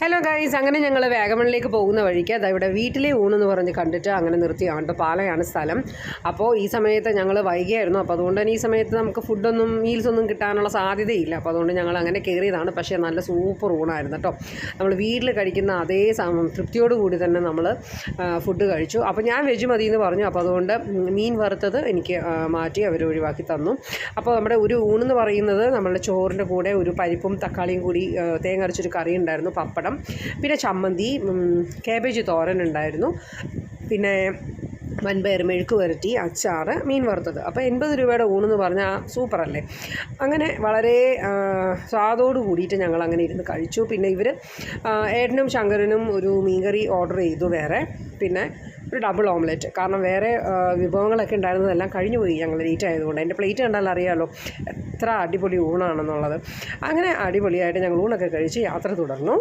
Hello guys, അങ്ങനെ ഞങ്ങൾ വാഗമണിലേക്ക് പോകുന്ന വഴിക്ക് ഇവിടെ വീട്ടിലെ ഊണെന്ന് പറഞ്ഞ് കണ്ടിട്ട് അങ്ങനെ നിർത്തിയാണ്. പാലയാണ് സ്ഥലം. അപ്പോൾ ഈ സമയത്ത് ഞങ്ങൾ വൈകിയായിരുന്നു. അപ്പോൾ അതുകൊണ്ട് തന്നെ ഈ സമയത്ത് നമുക്ക് ഫുഡൊന്നും മീൽസൊന്നും കിട്ടാനുള്ള സാധ്യതയില്ല. അപ്പോൾ അതുകൊണ്ട് ഞങ്ങൾ അങ്ങനെ കയറിയതാണ്. പക്ഷേ നല്ല സൂപ്പർ ഊണായിരുന്നു കേട്ടോ. നമ്മൾ വീട്ടിൽ കഴിക്കുന്ന അതേ തൃപ്തിയോട് കൂടി തന്നെ നമ്മൾ ഫുഡ് കഴിച്ചു. അപ്പോൾ ഞാൻ വെജ് മതി എന്ന് പറഞ്ഞു. അപ്പോൾ അതുകൊണ്ട് മീൻ വറുത്തത് എനിക്ക് മാറ്റി അവർ ഒഴിവാക്കി തന്നു. അപ്പോൾ നമ്മുടെ ഒരു ഊണെന്ന് പറയുന്നത് നമ്മളുടെ ചോറിൻ്റെ കൂടെ ഒരു പരിപ്പും തക്കാളിയും കൂടി തേങ്ങ അരച്ചൊരു കറി ഉണ്ടായിരുന്നു, പപ്പടം, പിന്നെ ചമ്മന്തി, കാബേജ് തോരൻ ഉണ്ടായിരുന്നു, പിന്നെ വൻപയർ മെഴുക്ക് വരട്ടി, അച്ചാർ, മീൻ വറുത്തത്. അപ്പോൾ 80 രൂപയുടെ ഊണെന്ന് പറഞ്ഞാൽ സൂപ്പറല്ലേ. അങ്ങനെ വളരെ സ്വാദോട് കൂടിയിട്ട് ഞങ്ങൾ അങ്ങനെ ഇരുന്ന് കഴിച്ചു. പിന്നെ ഇവർ ഏട്ടനും ശങ്കരനും ഒരു മീൻകറി ഓർഡർ ചെയ്തു വേറെ, പിന്നെ ഒരു ഡബിൾ ഓംലെറ്റ്. കാരണം വേറെ വിഭവങ്ങളൊക്കെ ഉണ്ടായിരുന്നതെല്ലാം കഴിഞ്ഞു പോയി ഞങ്ങൾ ലേറ്റ് ആയതുകൊണ്ട്. എൻ്റെ പ്ലേറ്റ് കണ്ടാൽ അറിയാമല്ലോ എത്ര അടിപൊളി ഊണാണെന്നുള്ളത്. അങ്ങനെ അടിപൊളിയായിട്ട് ഞങ്ങൾ ഊണൊക്കെ കഴിച്ച് യാത്ര തുടർന്നു.